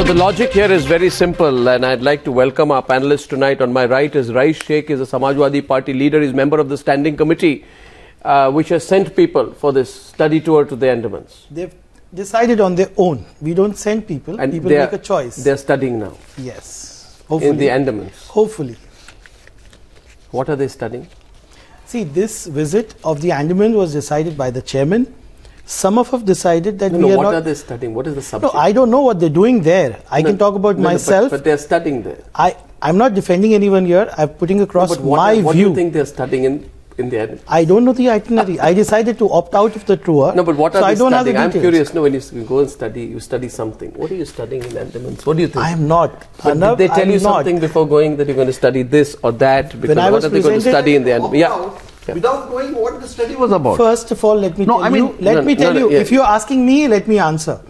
So the logic here is very simple, and I'd like to welcome our panelists tonight. On my right is Rais Shaikh, is a Samajwadi Party leader, is member of the Standing Committee, which has sent people for this study tour to the Andamans. They've decided on their own. We don't send people, and people make a choice. They're studying now? Yes. Hopefully. In the Andamans? Hopefully. What are they studying? See, this visit of the Andaman was decided by the chairman. Some of us decided that we are what not... are they studying? What is the subject? No, I don't know what they're doing there. I can talk about myself. But they're studying there. I'm not defending anyone here. I'm putting across my view. What do you think they're studying in the itinerary? I don't know the itinerary. I decided to opt out of the tour. No, but what are they studying? I'm curious. No, when you go and study, you study something. What are you studying in Andamans? What do you think? I am not. Did they tell you something before going that you're going to study this or that? Because what are they going to study in the Andamans? Yeah. Without knowing what the study was about. First of all, let me tell you. If you're asking me, let me answer.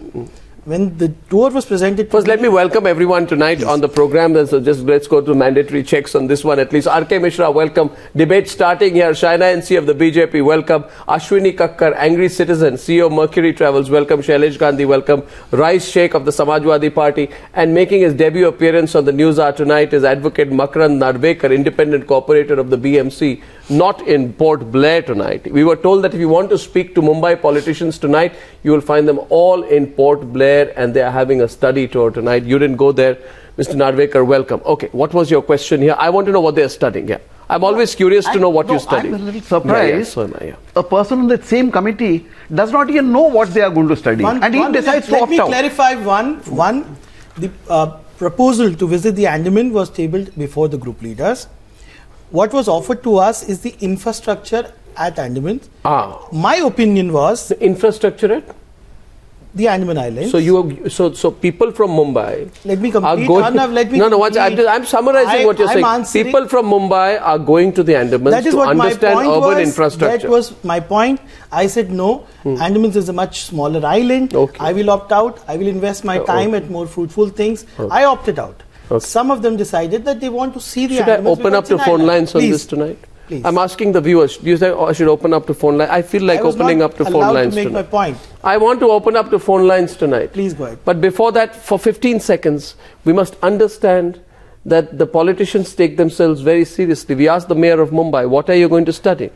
When the tour was presented to First, let me welcome everyone tonight on the program. So just let's go to mandatory checks on this one at least. K Misra, welcome. Debate starting here. Shaina NC of the BJP, welcome. Ashwini Kakkar, angry citizen, CEO Mercury Travels, welcome. Shailesh Gandhi, welcome. Rais Shaikh of the Samajwadi Party, and making his debut appearance on the Newshour tonight is Advocate Makarand Narvekar, independent corporator of the BMC, not in Port Blair tonight. We were told that if you want to speak to Mumbai politicians tonight, you will find them all in Port Blair, and they are having a study tour tonight. You didn't go there. Mr. Narvekar, welcome. Okay, what was your question here? I want to know what they are studying. Yeah, I'm always curious to know what you study. I'm a little surprised. A person on that same committee does not even know what they are going to study, and he decides to opt out. Let me clarify one. The proposal to visit the Andaman was tabled before the group leaders. What was offered to us is the infrastructure at Andaman. My opinion was the infrastructure at the Andaman Islands. So people from Mumbai. Let me complete. I'm summarizing what you're saying. People from Mumbai are going to the Andamans to understand urban infrastructure. That was my point. I said no. Andamans is a much smaller island. Okay. I will opt out. I will invest my time at more fruitful things. I opted out. Okay. Some of them decided that they want to see the Andamans. Should I open up to phone lines on this tonight? Please. I'm asking the viewers. Do you say I should open up to phone lines? I feel like opening up to phone lines tonight. I was not allowed to make my point. I want to open up to phone lines tonight. Please go ahead. But before that, for 15 seconds, we must understand that the politicians take themselves very seriously. We asked the mayor of Mumbai, what are you going to study?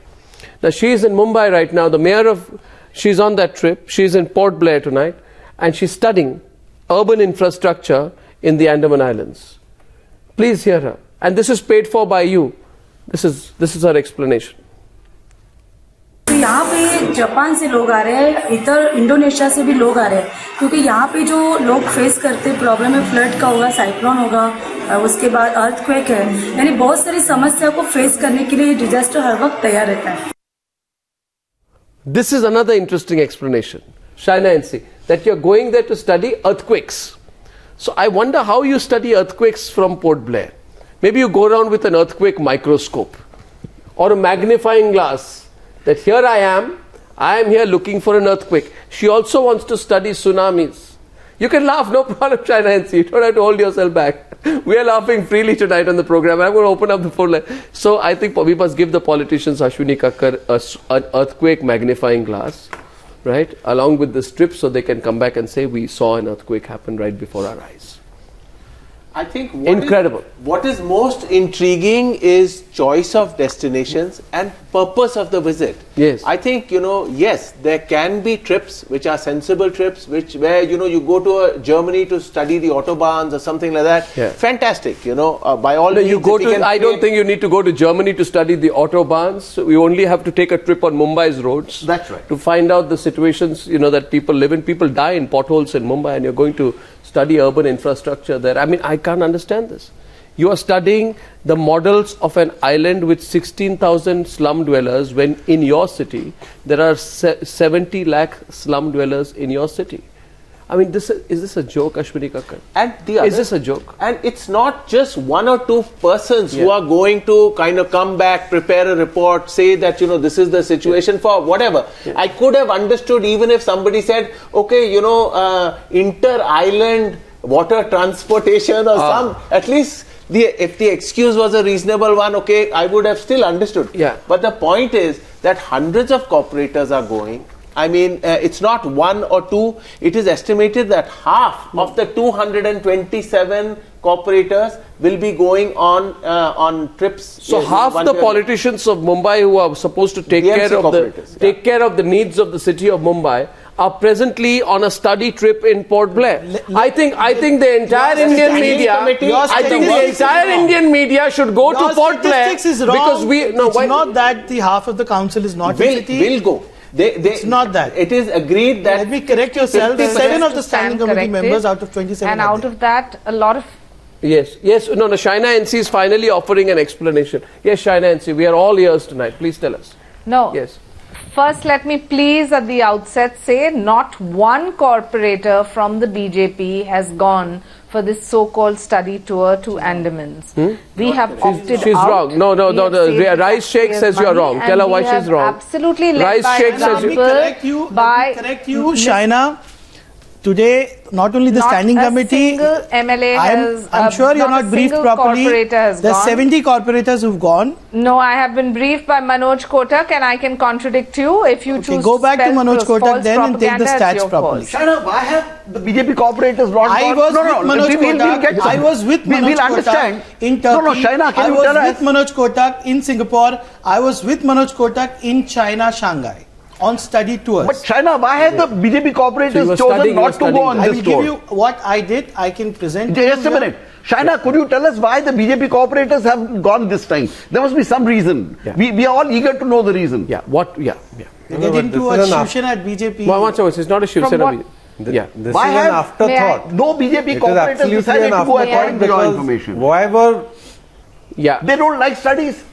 Now, she is in Mumbai right now. She's on that trip. She's in Port Blair tonight. And she's studying urban infrastructure in the Andaman Islands. Please hear her. And this is paid for by you. This is her explanation. यहाँ पे Japan से लोग आ रहे हैं, इधर Indonesia से भी लोग आ रहे हैं, क्योंकि यहाँ पे जो लोग फेस करते हैं प्रॉब्लम है, फ्लड का होगा, साइक्लोन होगा, उसके बाद अर्थक्वेक है, यानी बहुत सारी समस्या को फेस करने के लिए डिजास्टर हर वक्त तैयार रहता है. This is another interesting explanation, Shaina NC, that you're going there to study earthquakes. So I wonder how you study earthquakes from Port Blair. Maybe you go around with an earthquake microscope or a magnifying glass that here I am here looking for an earthquake. She also wants to study tsunamis. You can laugh, no problem, Shaina NC. You don't have to hold yourself back. We are laughing freely tonight on the program. I'm going to open up the phone line. So I think we must give the politicians, Ashwini Kakkar, an earthquake magnifying glass, right, along with the strip, so they can come back and say, we saw an earthquake happen right before our eyes. I think what is most intriguing is choice of destinations and purpose of the visit. Yes. I think, yes, there can be trips which are sensible trips, where you go to Germany to study the autobahns or something like that. Yeah. Fantastic, by all means. I don't think you need to go to Germany to study the autobahns. We only have to take a trip on Mumbai's roads. That's right. To find out the situations, that people live in. People die in potholes in Mumbai, and you're going to study urban infrastructure there. I mean, I can't understand this. You are studying the models of an island with 16,000 slum dwellers, when in your city there are 70 lakh slum dwellers in your city. I mean, is this a joke, Ashwini Kakkar? Is this a joke? And it's not just one or two persons who are going to kind of come back, prepare a report, say that, this is the situation for whatever. I could have understood even if somebody said, okay, inter-island water transportation or some, at least if the excuse was a reasonable one, okay, I would have still understood. Yeah. But the point is that hundreds of corporators are going. I mean, it's not one or two. It is estimated that half of the 227 corporators will be going on trips. So half the politicians of Mumbai who are supposed to take care of the needs of the city of Mumbai are presently on a study trip in Port Blair. I think the entire Indian media should go to Port Blair because it's not that the half of the council is not in the city. Will go. It's not that. It is agreed that. Let me correct yourself. 7 of the standing committee members out of 27. And out of that, a lot of. Yes. No. Shaina NC is finally offering an explanation. Yes, Shaina NC, we are all ears tonight. Please tell us. No. Yes. First, let me please at the outset say not one corporator from the BJP has gone for this so-called study tour to Andamans. We have opted out. She's wrong. No. Rais Shaikh says you're wrong. Tell her why she's wrong. Absolutely led Rais by Shaikh says Let me correct you, Shaina. Today, not only the standing committee, I'm sure you're not briefed properly. There's 70 corporators who've gone. No, I have been briefed by Manoj Kotak, and I can contradict you if you choose. Go back to Manoj Kotak then and take the stats properly. Shaina, why have the BJP corporators not I gone? was with Manoj Kotak. I was with Manoj Kotak in Turkey. Shaina, I was with Manoj Kotak in Singapore. I was with Manoj Kotak in China, Shanghai, on study tours. But Shaina, why have the BJP corporators chosen not to go on this tour? I will give you what I did. I can present. Just a minute. Shaina, could you tell us why the BJP corporators have gone this time? There must be some reason. Yeah. We are all eager to know the reason. Yeah. What? Yeah. They get into a Shivsena at BJP. It's not a Shivsena. This is an afterthought. No BJP corporators decided to go according to your information. Whoever... Yeah. They don't like studies.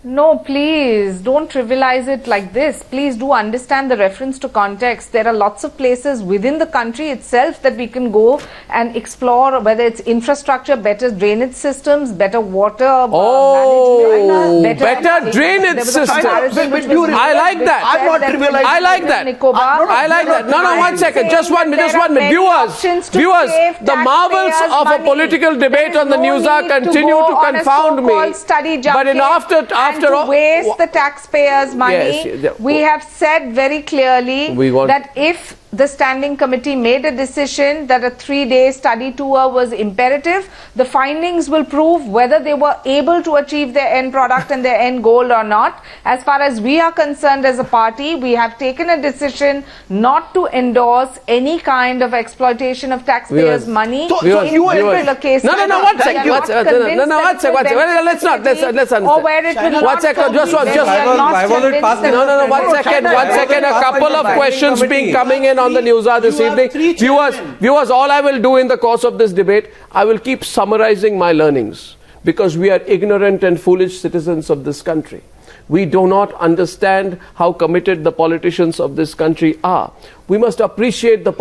No, please don't trivialize it like this. Please do understand the reference to context. There are lots of places within the country itself that we can go and explore, whether it's infrastructure, better drainage systems, better water management. Better drainage systems. I like that. I'm not trivializing. I like that. I like that. No, 1 second. Just one minute. Viewers, the marvels of a political debate on the Newshour continue to confound me. But after all, waste the taxpayers' money, we have said very clearly that if the standing committee made a decision that a 3-day study tour was imperative, the findings will prove whether they were able to achieve their end product and their end goal or not. As far as we are concerned as a party, we have taken a decision not to endorse any kind of exploitation of taxpayers' money. One second. A couple of questions being coming in on the Newshour this evening. Viewers, all I will do in the course of this debate, I will keep summarizing my learnings, because we are ignorant and foolish citizens of this country. We do not understand how committed the politicians of this country are. We must appreciate the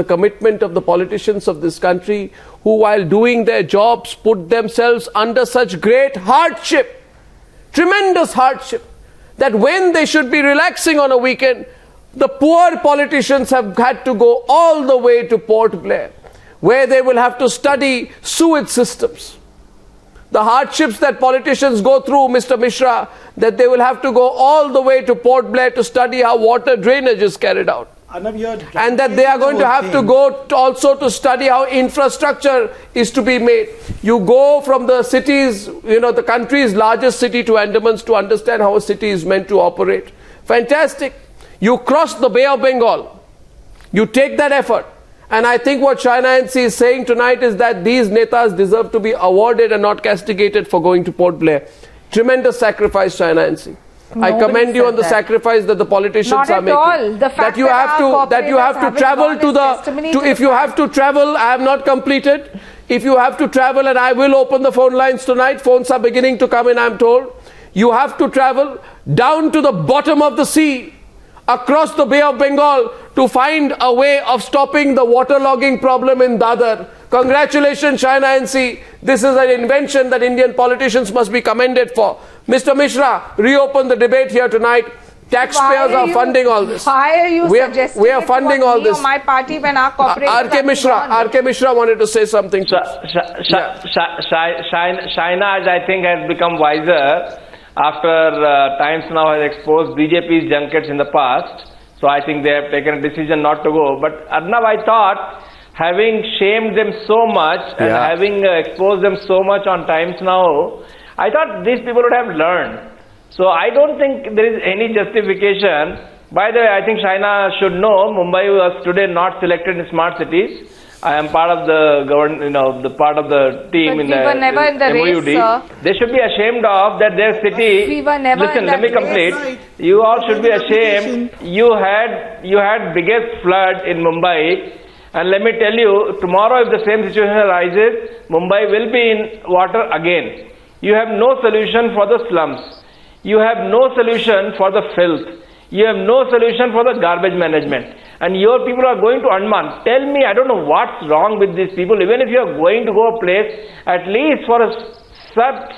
commitment of the politicians of this country, who while doing their jobs put themselves under such great hardship, tremendous hardship, that when they should be relaxing on a weekend, the poor politicians have had to go all the way to Port Blair, where they will have to study sewage systems. The hardships that politicians go through, Mr. Misra, that they will have to go all the way to Port Blair to study how water drainage is carried out. And that they are going to have to go also to study how infrastructure is to be made. You go from the cities, the country's largest city to Andamans to understand how a city is meant to operate. Fantastic. You cross the Bay of Bengal. You take that effort. And I think what Shaina NC is saying tonight is that these Netas deserve to be awarded and not castigated for going to Port Blair. Tremendous sacrifice, Shaina NC. I commend you on the sacrifice that the politicians are making. That you have to travel if you have to travel, I have not completed. If you have to travel, and I will open the phone lines tonight, phones are beginning to come in, I am told. You have to travel down to the bottom of the sea, across the Bay of Bengal, to find a way of stopping the waterlogging problem in Dadar. Congratulations, Shaina NC. This is an invention that Indian politicians must be commended for. Mr. Misra, reopen the debate here tonight. Taxpayers are funding all this. Why are you suggesting we are funding all this? My party when our corporate RK Misra wanted to say something. Shaina, I think, has become wiser. after Times Now has exposed BJP's junkets in the past. So I think they have taken a decision not to go. But Arnab, I thought, having shamed them so much and having exposed them so much on Times Now, I thought these people would have learned. So I don't think there is any justification. By the way, I think Shaina should know Mumbai was today not selected in smart cities. I am part of the the part of the team but in we the, were never in the MOUD. race, They should be ashamed of that their city. We were never Listen, in let that me complete. race. You all should be ashamed. You had biggest flood in Mumbai, and let me tell you, tomorrow if the same situation arises, Mumbai will be in water again. You have no solution for the slums. You have no solution for the filth. You have no solution for the garbage management. And your people are going to Andaman. Tell me, I don't know what's wrong with these people. Even if you are going to go a place, at least for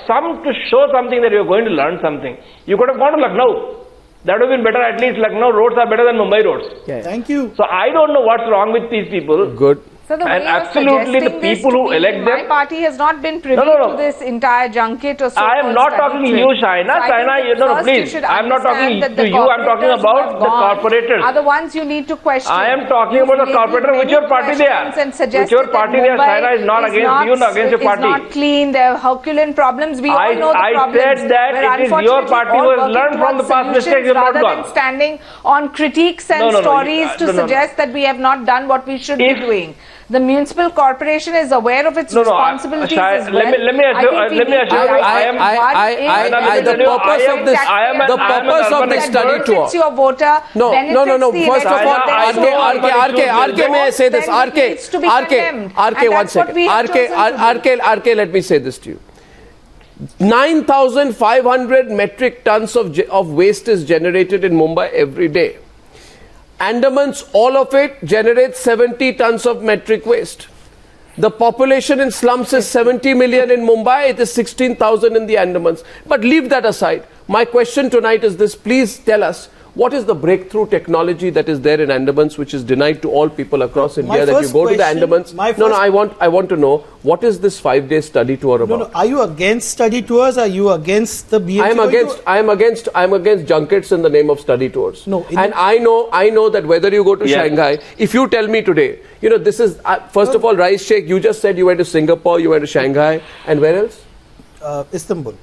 some to show something that you are going to learn something. You could have gone to Lucknow. That would have been better. At least Lucknow roads are better than Mumbai roads. Thank you. So I don't know what's wrong with these people. Good. So the and way absolutely the people who elect them. My party has not been privy to this entire junket or so. I am not talking to you, Shaina. So Please. I am not talking to you. I am talking about the corporators. Are the ones you need to question. I am talking about the corporator. Which your party they are? Which your party they are? Shaina is not against you, not against your party. It's not clean. There are Herculean problems. We all know the problems. I said that it is your party who has learned from the past mistakes. You have not gone. Rather than standing on critiques and stories to suggest that we have not done what we should be doing. The municipal corporation is aware of its responsibilities as well. Let me assure you, the purpose of this study tour. Your voter. No. First of all, RK, may I say this? RK, 1 second. RK, let me say this to you. 9,500 metric tons of waste is generated in Mumbai every day. Andamans, all of it generates 70 tons of metric waste. The population in slums is 70 million in Mumbai. It is 16,000 in the Andamans. But leave that aside. My question tonight is this. Please tell us, what is the breakthrough technology that is there in Andamans which is denied to all people across India, that you go to the Andamans? I want to know, what is this 5-day study tour about? Are you against study tours? Are you against the BMC? I am against junkets in the name of study tours. And I know that whether you go to Shanghai, if you tell me today, this is, first of all, Rais Shaikh, you just said you went to Singapore, you went to Shanghai, and where else? Istanbul.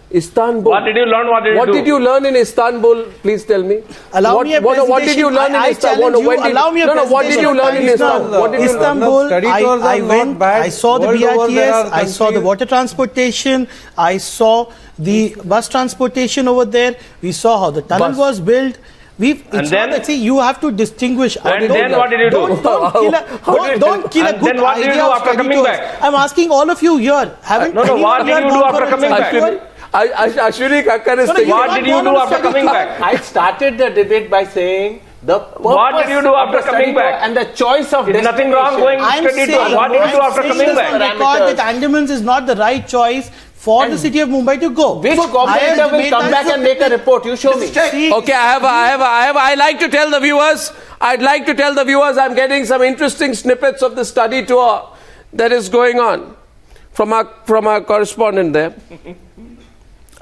What did you learn? What did you learn in Istanbul? Please tell me. Allow me a presentation. What did you learn in Istanbul? What did you learn in Istanbul? Istanbul, I went, I saw the BRTS, I saw the water transportation, I saw the bus transportation over there, we saw how the tunnel was built. You have to distinguish. And then what did you do? Don't kill a good idea of study tours. I'm asking all of you here. What did you do after coming back? Ashwini Kakkar is saying, what did you do after coming back? I started the debate by saying, what did you do after coming back? And the choice of destination. Nothing wrong going study tour. What did you do after coming back? That Andamans is not the right choice for the city of Mumbai to go. Which corporator will come back and make a report? You show me. Okay, I like to tell the viewers, I'm getting some interesting snippets of the study tour that is going on from our correspondent there.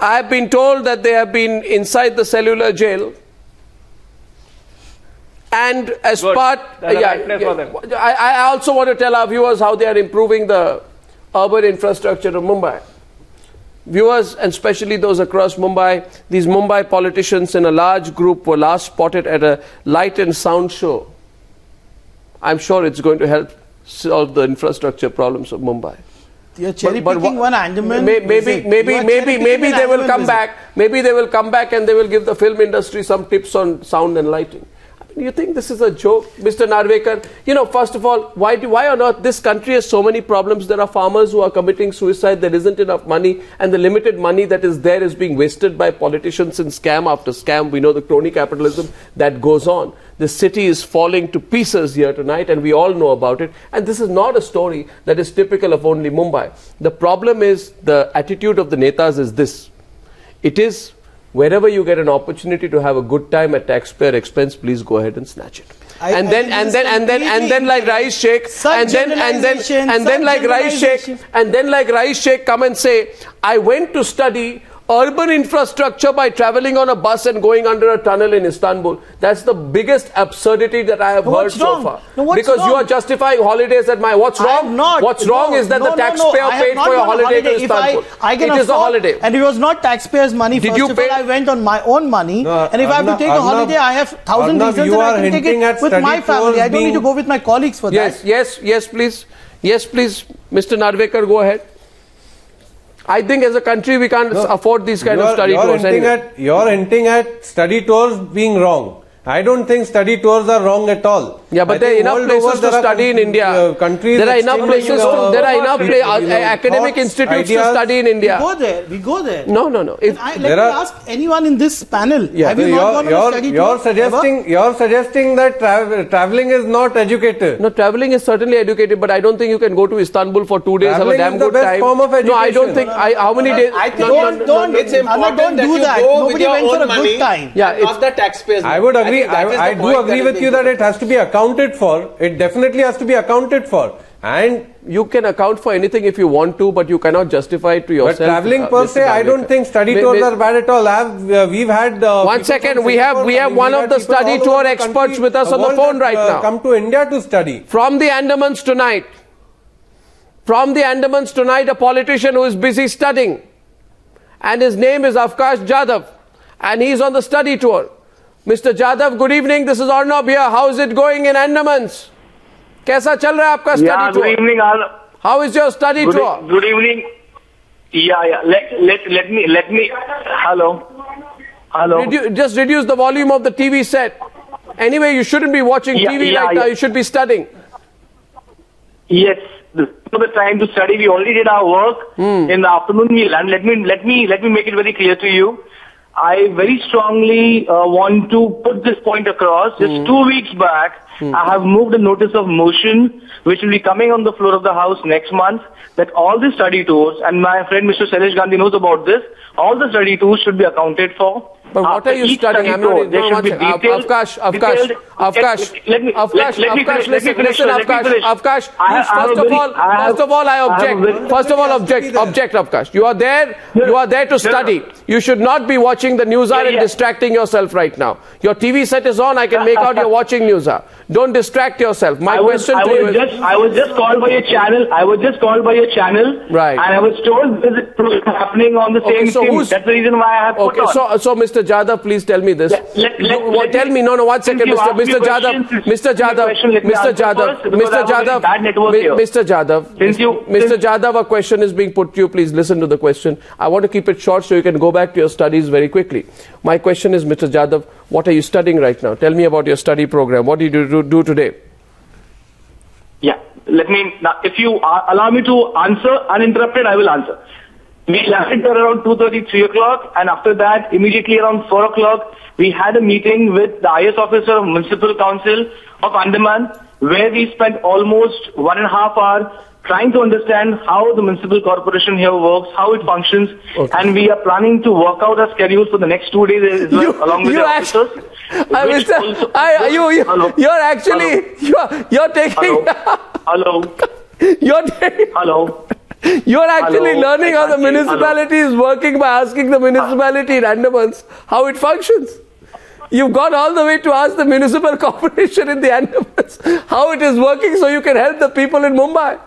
I have been told that they have been inside the cellular jail. And as part, I also want to tell our viewers how they are improving the urban infrastructure of Mumbai. Viewers, and especially those across Mumbai, these Mumbai politicians in a large group were last spotted at a light and sound show. I'm sure it's going to help solve the infrastructure problems of Mumbai. You're cherry picking one Andaman. Maybe they will come back. Maybe they will come back and they will give the film industry some tips on sound and lighting. You think this is a joke, Mr. Narvekar? First of all, why on earth this country has so many problems? There are farmers who are committing suicide. There isn't enough money, and the limited money that is there is being wasted by politicians in scam after scam. We know the crony capitalism that goes on. The city is falling to pieces here tonight, and we all know about it. And this is not a story that is typical of only Mumbai. The problem is the attitude of the Netas is this. It is, wherever you get an opportunity to have a good time at taxpayer expense, please go ahead and snatch it. And then like Rais Shaikh, and then like Rais Shaikh come and say, I went to study urban infrastructure by traveling on a bus and going under a tunnel in Istanbul. That's the biggest absurdity that I have heard so far. Because you are justifying holidays at my... What's wrong? What's wrong is that the taxpayer paid for your holiday to Istanbul. It is a holiday. And it was not taxpayers' money. First of all, I went on my own money. And if I have to take a holiday, I have 1,000 reasons and I can take it with my family. I don't need to go with my colleagues for that. Yes, please. Yes, please. Mr. Narvekar, go ahead. I think as a country we can't afford these kind of study tours. You're hinting at study tours being wrong. I don't think study tours are wrong at all. Yeah, but there are enough places to study in India. There are enough places there are enough academic institutes to study in India. We go there. No. Let me ask anyone in this panel. Have you not gone on a study tour? You're suggesting that traveling is not educative. No, traveling is certainly educative, but I don't think you can go to Istanbul for 2 days, have a damn good time. Form of education. No, I don't think. How many days? I think it's important that you go with your own money, not the taxpayers' money. I would agree. I do agree with you that it has to be accounted for. It definitely has to be accounted for. And you can account for anything if you want to, but you cannot justify it to yourself. But traveling per se, I don't think study tours are bad at all. We've had... one second, we have one of the study tour experts with us on the phone right now. Come to India to study. From the Andamans tonight. From the Andamans tonight, a politician who is busy studying. And his name is Avkash Jadhav. And he's on the study tour. Mr. Jadhav, good evening. This is Arnab here. How is it going in Andamans? Kaisa chal raha hai aapka study tour? Good evening. How is your study tour? Good evening. Yeah. Let me. Hello. Just reduce the volume of the TV set. Anyway, you shouldn't be watching TV right now. You should be studying. Yes. This is the time to study. We already did our work in the afternoon meal. And let me make it very clear to you. I very strongly want to put this point across. Just 2 weeks back, I have moved a notice of motion, which will be coming on the floor of the House next month, that all the study tours, and my friend Mr. Shailesh Gandhi knows about this, all the study tours should be accounted for. But what are you studying? I'm not... Avkash, first of all, I object. First of all, object, Avkash. You are there to study. You should not be watching the Newshour and distracting yourself right now. Your TV set is on, I can make out you're watching Newshour. Don't distract yourself. My question to you is... I was just called by your channel. Right. And I was told this is happening on the same thing. That's the reason why I have put on. So Mr. Jadhav, please tell me this. Tell me, one second, Mr. Jadhav, a question is being put to you. Please listen to the question. I want to keep it short so you can go back to your studies very quickly. My question is, Mr. Jadhav, what are you studying right now? Tell me about your study program. What did you do today? Yeah, if you allow me to answer uninterrupted, I will answer. We landed there around 2:30, 3 o'clock, and after that, immediately around 4 o'clock, we had a meeting with the IS officer of Municipal Council of Andaman, where we spent almost 1.5 hours trying to understand how the municipal corporation here works, how it functions, and we are planning to work out a schedule for the next 2 days as well, along with the officers. You're taking... Hello. You're actually learning how the municipality is working by asking the municipality in Andamans how it functions. You've gone all the way to ask the municipal corporation in the Andamans how it is working so you can help the people in Mumbai.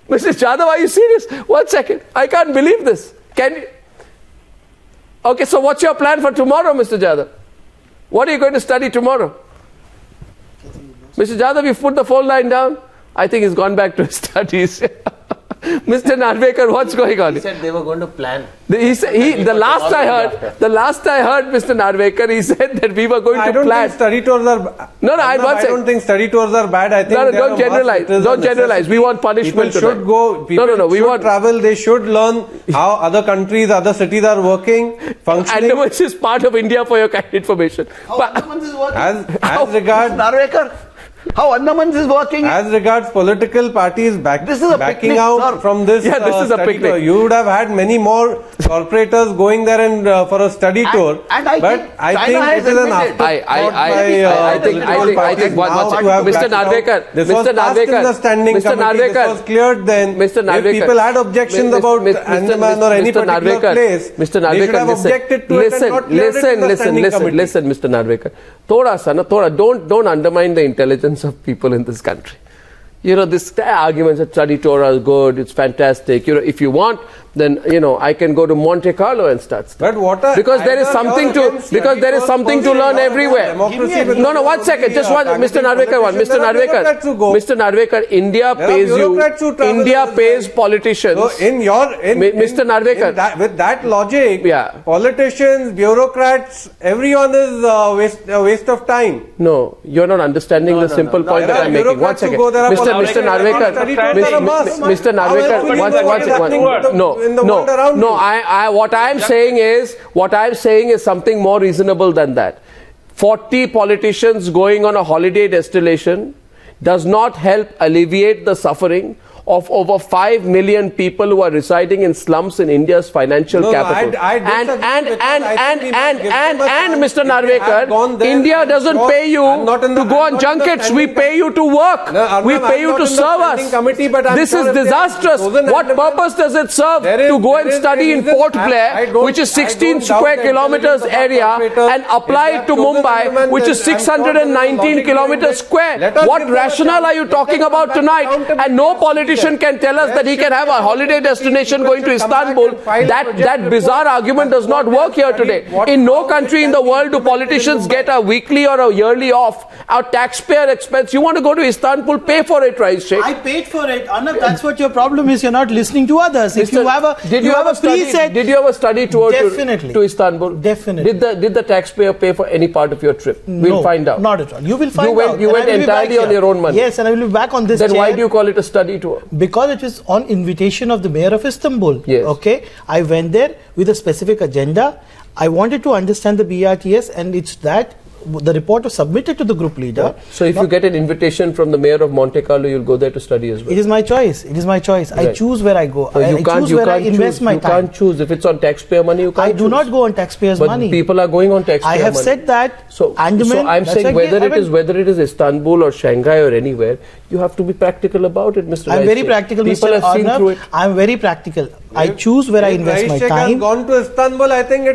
Mr. Jadhav, are you serious? 1 second. I can't believe this. Can you? Okay, so what's your plan for tomorrow, Mr. Jadhav? What are you going to study tomorrow? Mr. Jadhav, you've put the phone line down. I think he's gone back to his studies. Mr. Narvekar, what's going on? He said they were going to plan. The last I heard, Mr. Narvekar, he said that we were going to plan. I don't think study tours are bad. I don't think study tours are bad. I think don't generalize. Don't generalize. We want punishment. People should go. People should travel. They should learn how other countries, other cities are working, functioning. Andaman is part of India for your kind information. As regards Narvekar. How Andaman is working? As regards political parties backing out from this this is a picnic tour, you would have had many more corporators going there and for a study tour. And I think it is an afterthought. I think Mr. Narvekar, this was passed in the standing committee. This was cleared then. Mr. Narvekar, if people had objections about Andaman or any particular place, Mr. they should have objected to it and not cleared it in the standing committee. Listen, Mr. Narvekar. Don't undermine the intelligence of people in this country. This arguments that study tour are good, it's fantastic. If you want, then I can go to Monte Carlo and start. But because there is something to learn everywhere. No, 1 second. Just one, Mr. Narvekar. Mr. Narvekar, India pays politicians. So Mr. Narvekar, with that logic, politicians, bureaucrats, everyone is a waste of time. No, you're not understanding the simple point that I'm making. 1 second, Mr. Narvekar, no. What I'm saying is something more reasonable than that. 40 politicians going on a holiday destination does not help alleviate the suffering of over 5 million people who are residing in slums in India's financial capital. And Mr. Narvekar, India doesn't pay you to go on junkets. We pay you to work. We pay you to serve us. This is disastrous. What purpose does it serve to go and study in Port Blair, which is 16 square kilometers area, and apply it to Mumbai, which is 619 kilometers square? What rationale are you talking about tonight? And no politician can tell us that he can have a holiday destination going to Istanbul. That bizarre argument does not work here today. In no country in the world do politicians get a weekly or a yearly off. Our taxpayer expense. You want to go to Istanbul, pay for it, Rais Shaikh. I paid for it. Arnab, that's what your problem is. You're not listening to others. If you have a did you have a study tour to Istanbul? Definitely. Did the taxpayer pay for any part of your trip? We'll find out. Not at all. You will find out. You went entirely on your own money. Yes, and I will be back on this Then chair. why do you call it a study tour? Because it was on invitation of the mayor of Istanbul. Yes. Okay. I went there with a specific agenda. I wanted to understand the BRTS, and it's that the report was submitted to the group leader. So if you get an invitation from the mayor of Monte Carlo, you'll go there to study as well. It is my choice. Right. I choose where I go. I choose where I invest my time. You can't choose. If it's on taxpayer money, you can't I do not go on taxpayers' money. But people are going on taxpayer money. I have said that. So I'm saying whether it is Istanbul or Shanghai or anywhere, you have to be practical about it, Mr. I'm very practical, People Mr. have seen through it. I'm very practical. I choose where I invest my time. Rais Shaikh has gone to Istanbul. I think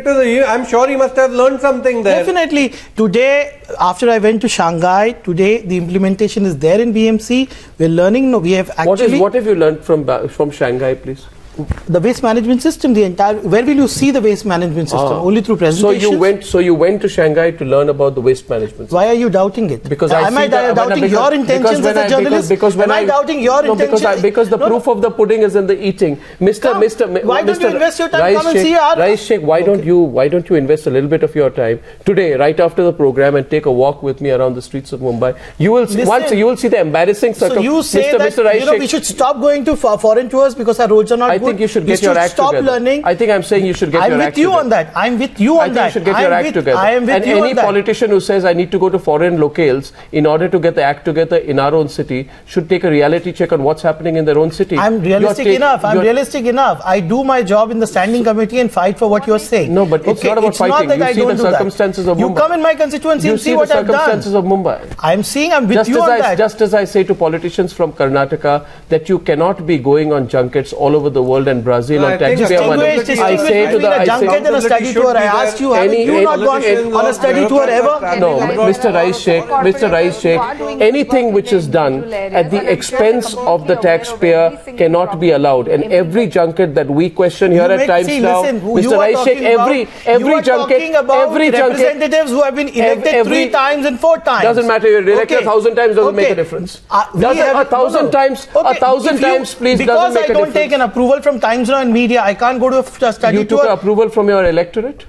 I'm sure he must have learned something there. Definitely. Today, after I went to Shanghai, today the implementation is there in BMC. We're learning. We have actually. What have you learned from Shanghai, please? The waste management system, where will you see the waste management system? Only through presentations. So you went to Shanghai to learn about the waste management system. Why are you doubting it? Because am I doubting your intentions as a journalist? Am I doubting your intentions? Because the proof of the pudding is in the eating. Why don't you invest your time? Come and see our Rais Shaikh, why don't you invest a little bit of your time today, right after the program, and take a walk with me around the streets of Mumbai? You will see the embarrassing circumstances. So you say that we should stop going to foreign tours because our roads are not good. I think you should get your act together. Stop learning. I think I'm saying you should get your act together. I'm with you on that. I think you should get your act together. I am with you on that. And any politician who says I need to go to foreign locales in order to get the act together in our own city should take a reality check on what's happening in their own city. I'm realistic enough. I do my job in the standing committee and fight for what you're saying. No, but it's not about fighting. You see the circumstances of Mumbai. You come in my constituency and see what I've done. You see the circumstances of Mumbai. I'm saying I'm with you on that. Just as I say to politicians from Karnataka that you cannot be going on junkets all over the world and Brazil on taxpayer money. I say to the junket and a study tour. I asked you, have you not gone on a study tour ever? No, Mr. Rais Shaikh, anything which is done at the expense of the taxpayer cannot be allowed. And every junket that we question here at Times Now, Mr. Rais Shaikh, every junket, representatives who have been elected 3 times and 4 times. Doesn't matter. You're elected 1,000 times, doesn't make a difference. 1,000 times, 1,000 times, please, doesn't make a difference. Because I don't take an approval from Times Now and media, I can't go to a study tour. You took approval from your electorate?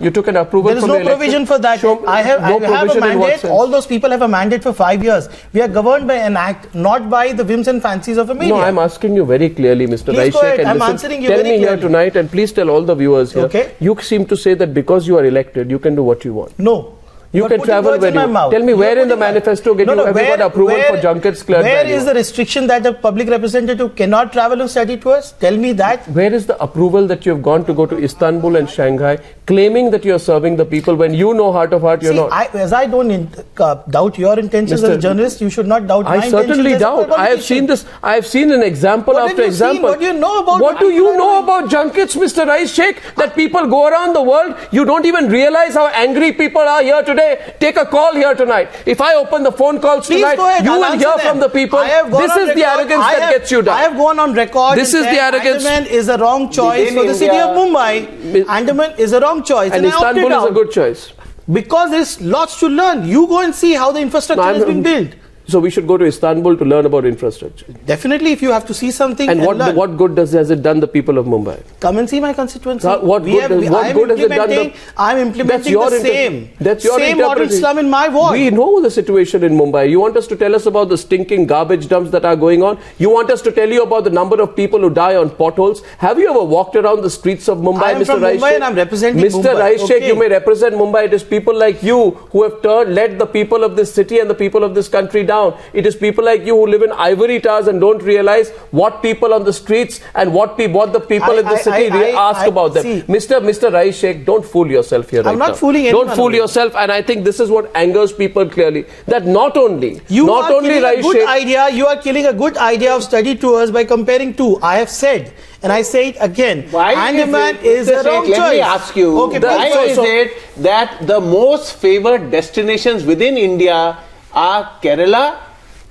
You took an approval from your electorate? There is no provision for that. I have a mandate. All those people have a mandate for 5 years. We are governed by an act, not by the whims and fancies of a media. No, I'm asking you very clearly, Mr. Rais Shaikh. I'm answering you very clearly. Tell me here tonight, and please tell all the viewers here. Okay. You seem to say that because you are elected, you can do what you want. No. You can travel where you want. Tell me where in the manifesto have you got approval for junkets cleared? Where is the restriction that a public representative cannot travel on study tours? Tell me that. Where is the approval that you have gone to go to Istanbul and Shanghai, claiming that you are serving the people when you know heart of heart you're not? I don't doubt your intentions as a journalist, you should not doubt my intentions. I certainly doubt. I have seen this. I have seen an example after example. What do you know about? What do you know about junkets, Mr. Rais Shaikh? That people go around the world. You don't even realize how angry people are here today. Take a call here tonight. If I open the phone calls tonight, you will hear from the people. This is the arrogance that gets you down. I have gone on record. This is the arrogance. Andaman is a wrong choice for the city of Mumbai. Andaman is a wrong choice. And Istanbul is a good choice. Because there's lots to learn. You go and see how the infrastructure has been built. So we should go to Istanbul to learn about infrastructure. Definitely, if you have to see something. And what good has it done the people of Mumbai? Come and see my constituency. What good has it done? I'm implementing the same model slum in my ward. We know the situation in Mumbai. You want us to tell us about the stinking garbage dumps that are going on? You want us to tell you about the number of people who die on potholes? Have you ever walked around the streets of Mumbai, I am Mr. from Rais Mumbai Shaikh? And I'm representing Mr. Mumbai. Rais Shaikh, you may represent Mumbai. It is people like you who have led the people of this city and the people of this country down. It is people like you who live in ivory towers and don't realize what people on the streets and what the people in the city ask about them. Mr. Rais Shaikh, don't fool yourself here. I'm not fooling anyone. Don't fool yourself, and I think this is what angers people clearly. That not only Rais Shaikh, you are killing a good idea of study tours by comparing two. I have said, and I say it again. Andaman is a wrong choice. Let me ask you, why is it that the most favored destinations within India are Kerala,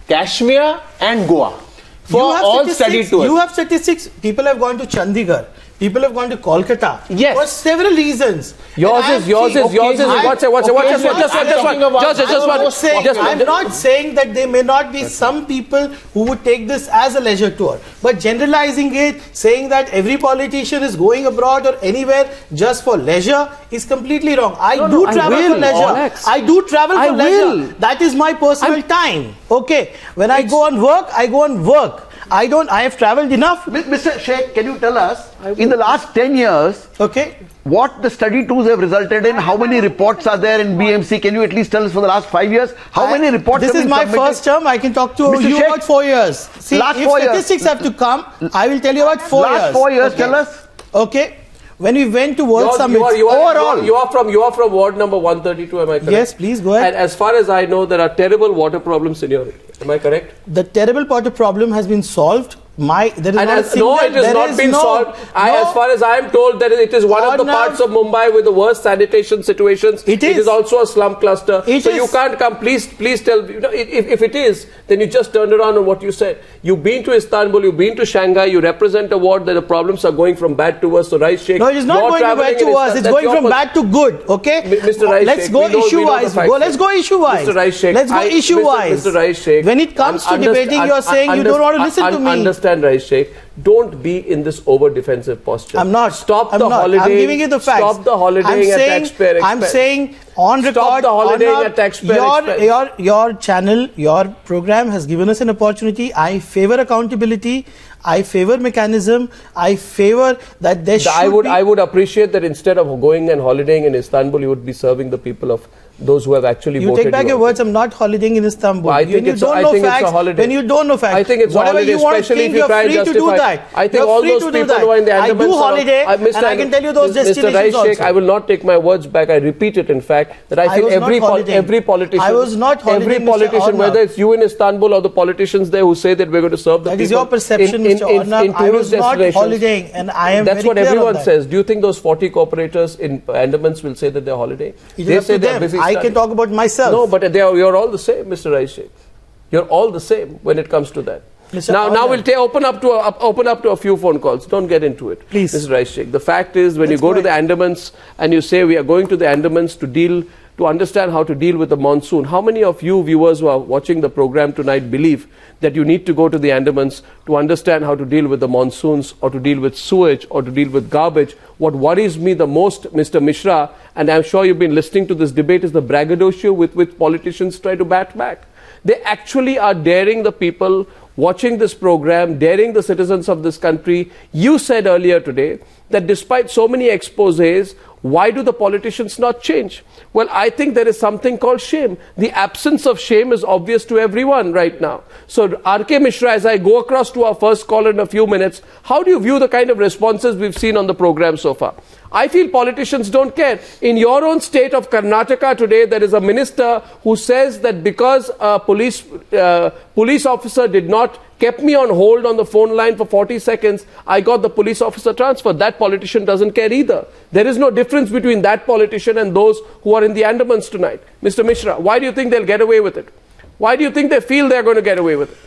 Kashmir and Goa for all study tours? You have statistics. People have gone to Chandigarh. People have gone to Kolkata. Yes. For several reasons. Yours is. Watch I'm not saying that there may not be some people who would take this as a leisure tour. But generalizing it, saying that every politician is going abroad or anywhere just for leisure is completely wrong. I do travel for leisure. I do travel for leisure. That is my personal time. Okay. When I go on work, I go on work. I have traveled enough. Mr. Shaikh, can you tell us, in the last 10 years, what the study tours have resulted in? How many reports are there in BMC? Can you at least tell us for the last 5 years? How many reports have been submitted? This is my first term. I can talk to you about 4 years. See, if statistics have to come, I will tell you about 4 years. Last 4 years, tell us. Okay. When we went to World Summit, overall, you are from ward number 132. Am I correct? Yes, please go ahead. And as far as I know, there are terrible water problems in your area. Am I correct? The terrible water problem has been solved. It has not been solved. As far as I am told, that it is one of the parts of Mumbai with the worst sanitation situations. It is also a slum cluster. You can't come. Please tell. If it is, then you just turned around on what you said. You've been to Istanbul. You've been to Shanghai. You represent a ward that the problems are going from bad to worse. So Rais Shaikh, no, it is not going from bad to worse. It's going from bad to good. Okay, Mr. Rais Shaikh, let's go issue-wise. Let's go issue-wise. Mr. Rais Shaikh, let's go issue-wise. Mr. Rais Shaikh, when it comes to debating, you are saying you don't want to listen to me. Understand, Rais Shaikh. Don't be in this over-defensive posture. I'm not. Stop the holiday. I'm giving you the facts. Stop the holidaying at taxpayer expense. I'm saying on record. Stop the holidaying at taxpayer expense. Your channel, your program has given us an opportunity. I favor accountability. I favor mechanism. I favor that there should I would appreciate that instead of going and holidaying in Istanbul, you would be serving the people of those who have actually voted you. You take back your words. I'm not holidaying in Istanbul. I think it's a holiday. When you don't know facts, I think it's whatever a holiday, you want especially to think, if you try and justify. To do that. I think all those people who are in the Andaman. I do holiday, and I can tell you those destinations Mr. Rais Shaikh, also. I will not take my words back. I repeat it. In fact, that I feel every politician. I was not holidaying. Every politician, whether it's you in Istanbul or the politicians there who say that we're going to serve the people. That is your perception, Mr. Arnab. I was not holidaying, and I am. That's what everyone says. Do you think those 40 corporators in Andamans will say that they're holidaying? They say they're busy. I can talk about myself. No, but you're all the same, Mr. Rais Shaikh. You're all the same when it comes to that. Now we'll open up to a few phone calls. Don't get into it, please, Mr. Rais Shaikh. The fact is, when you go to the Andamans and you say we are going to the Andamans to understand how to deal with the monsoon, how many of you viewers who are watching the program tonight believe that you need to go to the Andamans to understand how to deal with the monsoons or to deal with sewage or to deal with garbage? What worries me the most, Mr. Misra, and I'm sure you've been listening to this debate, is the braggadocio with which politicians try to bat back. They actually are daring the people watching this program, daring the citizens of this country. You said earlier today that despite so many exposés, Why do the politicians not change? Well, I think there is something called shame. The absence of shame is obvious to everyone right now. So, K Misra, as I go across to our first caller in a few minutes, how do you view the kind of responses we've seen on the program so far? I feel politicians don't care. In your own state of Karnataka today, there is a minister who says that because a police officer did not kept me on hold on the phone line for 40 seconds, I got the police officer transferred. That politician doesn't care either. There is no difference between that politician and those who are in the Andamans tonight. Mr. Misra, why do you think they'll get away with it? Why do you think they feel they're going to get away with it?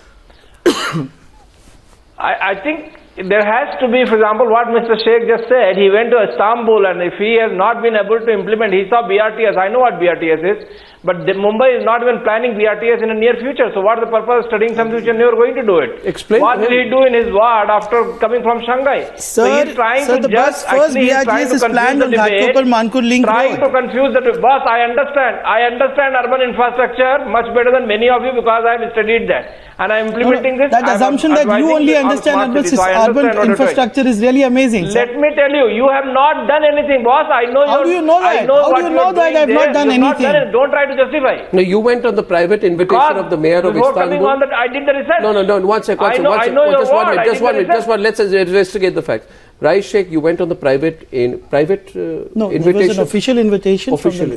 I think there has to be, for example, what Mr. Shaikh just said. He went to Istanbul, and if he has not been able to implement, he saw BRTS. I know what BRTS is, but Mumbai is not even planning BRTS in the near future. So what is the purpose of studying something which you're never going to do it? Explain. What will he do in his ward after coming from Shanghai? Sir, so he's trying to the just first BRTS is planned on Ghatkopar-Mankur link trying to confuse the debate. Boss, I understand urban infrastructure much better than many of you because I have studied that. And I am implementing this. That assumption that you only understand urban infrastructure is really amazing. Sir. Let me tell you, you have not done anything, boss. I know. How do you know that? How do you know that I have not done anything? Don't try to justify. No, you went on the private invitation of the mayor of Istanbul. I did the research. No. One second. Just one minute. Let's investigate the facts. Rais Shaikh, you went on the private invitation. No, it was an official invitation. Official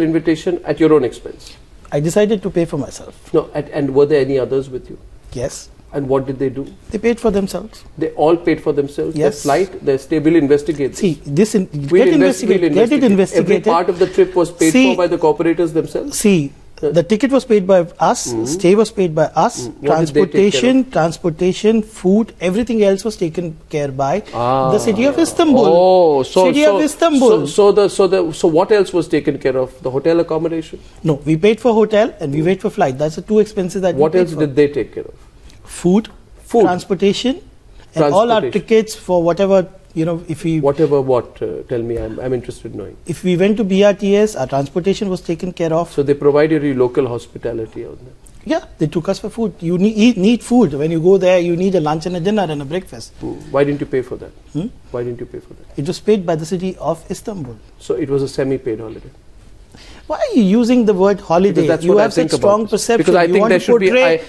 invitation at your own expense. I decided to pay for myself. No, and were there any others with you? Yes. And what did they do? They paid for themselves. They all paid for themselves? Yes. The flight, they will investigate. See, get it investigated. Every part of the trip was paid for by the corporators themselves? See, the ticket was paid by us, stay was paid by us, transportation, food, everything else was taken care by the city of Istanbul. So what else was taken care of? The hotel accommodation? No, we paid for hotel and we paid for flight. That's the two expenses that What else did they take care of? Food, transportation, and all our tickets for whatever, if we... Whatever what? Tell me, I'm interested in knowing. If we went to BRTS, our transportation was taken care of. So they provided you local hospitality out there? Yeah, they took us for food. You need food. When you go there, you need a lunch and a dinner and a breakfast. Why didn't you pay for that? Why didn't you pay for that? It was paid by the city of Istanbul. So it was a semi-paid holiday? Why are you using the word holiday? You have such strong perception. Because I think there should be...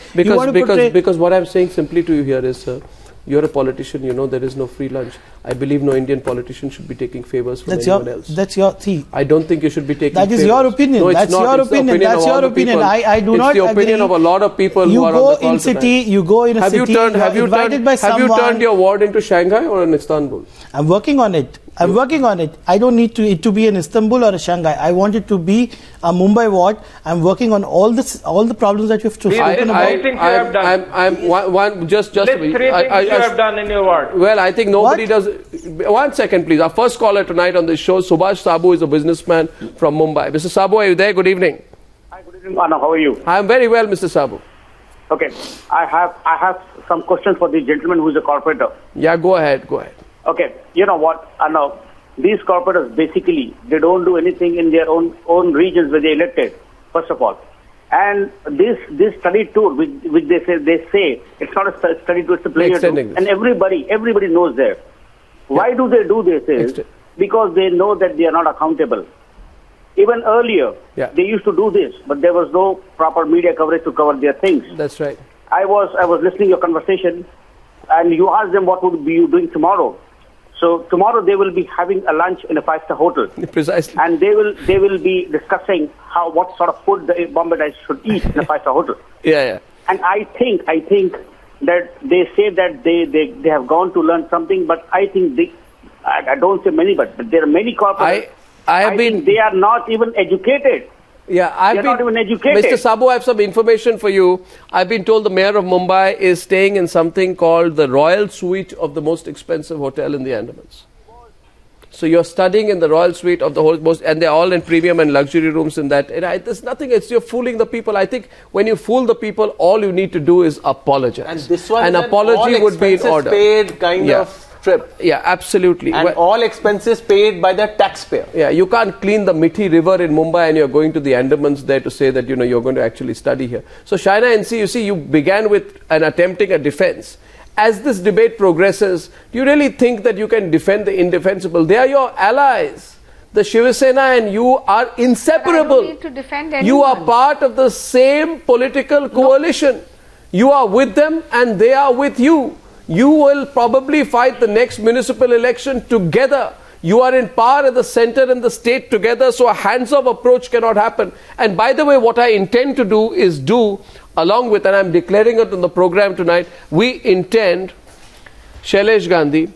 Because what I'm saying simply to you here is... you're a politician, there is no free lunch. I believe no Indian politician should be taking favors from anyone else. That's your thing. I don't think you should be taking favors. That is your opinion. No, that's your opinion. That's your opinion. I do not agree. It's the opinion of a lot of people who are on the call tonight. You go in a city, have you turned your ward into Shanghai or in Istanbul? I'm working on it. I don't need it to be in Istanbul or a Shanghai. I want it to be a Mumbai ward. I'm working on all the problems that you've spoken about. Three things you have done. Just three things you have done in your ward. Well, I think nobody does. 1 second, please. Our first caller tonight on this show, Subhash Sabu, is a businessman from Mumbai. Mr. Sabu, are you there? Good evening. Hi, good evening, Anna. How are you? I am very well, Mr. Sabu. Okay, I have some questions for the gentleman who is a corporator. Yeah, go ahead. Okay, you know what, Anna, these corporators basically, they don't do anything in their own regions where they elected, first of all. And this study tour, which they say it's not a study tour, it's a player tour, and everybody knows that. Why do they do this? Is because they know that they are not accountable. Even earlier, they used to do this, but there was no proper media coverage to cover their things. That's right. I was listening to your conversation, and you asked them what would be you doing tomorrow. So tomorrow they will be having a lunch in a 5-star hotel. Precisely. And they will be discussing what sort of food the Bombay should eat in a 5-star hotel. Yeah. And I think that they say that they have gone to learn something, but I think I don't say many, but there are many corporates. I think they are not even educated. Yeah, not even educated. Mr. Sabu, I have some information for you. I've been told the mayor of Mumbai is staying in something called the Royal Suite of the most expensive hotel in the Andamans. So you're studying in the Royal Suite of the most, and they're all in premium and luxury rooms in that. There's nothing, you're fooling the people. I think when you fool the people, all you need to do is apologize. And this one, an apology would be in order. Paid kind of trip. Yeah, absolutely. And all expenses paid by the taxpayer. Yeah, you can't clean the Mithi river in Mumbai and you're going to the Andamans there to say that, you're going to actually study here. So Shaina NC, you see, you began with attempting a defense. as this debate progresses, do you really think that you can defend the indefensible? They are your allies. The Shiva Sena and you are inseparable. I don't need to defend anyone. You are part of the same political coalition. You are with them and they are with you. You will probably fight the next municipal election together. You are in power at the center and the state together, so a hands-off approach cannot happen. And by the way, what I intend to do is along with, and I'm declaring it on the program tonight, we intend, Shailesh Gandhi,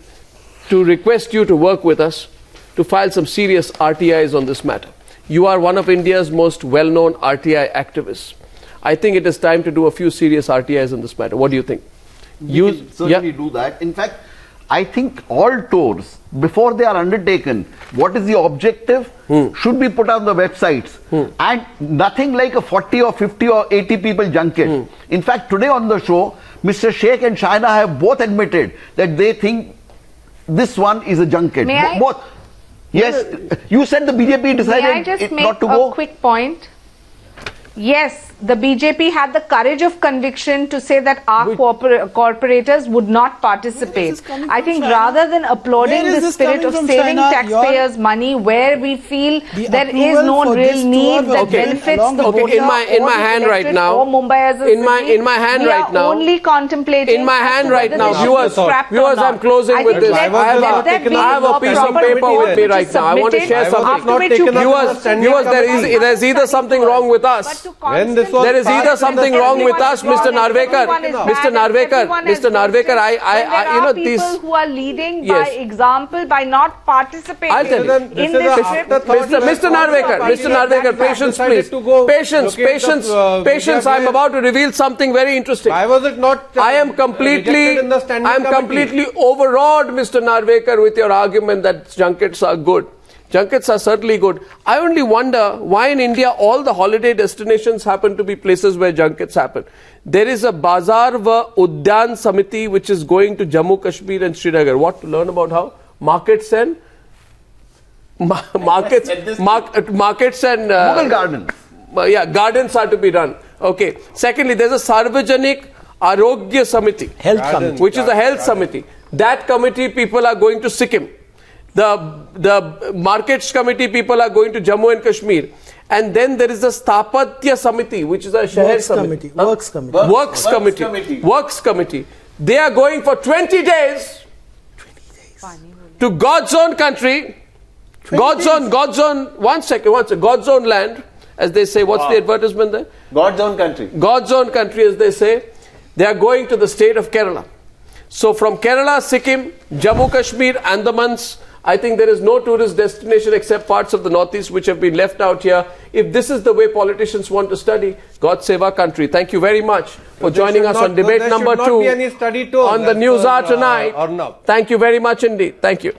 to request you to work with us to file some serious RTIs on this matter. You are one of India's most well-known RTI activists. I think it is time to do a few serious RTIs on this matter. What do you think? You can certainly do that. In fact, I think all tours, before they are undertaken, what is the objective should be put on the websites. And nothing like a 40 or 50 or 80 people junket. In fact, today on the show, Mr. Shaikh and Shaina have both admitted that they think this one is a junket. Both. Yes, you said the BJP decided May I just make not to go? A quick point? Yes, the BJP had the courage of conviction to say that our corporators would not participate. I think rather than applauding the spirit of saving taxpayers' money where we feel there is no real need that benefits the voter in my hand right now, or Mumbai as a city, in my hand right now, only contemplating in my hand right now, viewers, I'm closing with this. I have a piece of paper with me right now. I want to share something. Viewers, there is either something wrong with us. There is either something wrong with us, Mr. Narvekar. Mr. Narvekar, people who are leading by example by not participating in this trip. Mr. Narvekar, patience, please. Patience. I'm about to reveal something very interesting. Why was it not? I am completely overawed, Mr. Narvekar, with your argument that junkets are good. Junkets are certainly good. I only wonder why in India all the holiday destinations happen to be places where junkets happen. There is a Bazar va Udyan Samiti which is going to Jammu, Kashmir and Srinagar. What to learn about how? Markets and Mughal gardens. Gardens are to be run. Okay. Secondly, there's a Sarvajanik Arogya Samiti, which is a health samiti. That committee people are going to Sikkim. The markets committee people are going to Jammu and Kashmir. And then there is the Stapatya Samiti, which is a Works Committee. They are going for 20 days to God's own country. God's own land, as they say. What's the advertisement there? God's own country. God's own country, as they say. They are going to the state of Kerala. So from Kerala, Sikkim, Jammu, Kashmir, Andamans, I think there is no tourist destination except parts of the northeast which have been left out here. If this is the way politicians want to study, God save our country. Thank you very much for joining us on debate number 2 on the Newshour tonight. Thank you very much indeed. Thank you.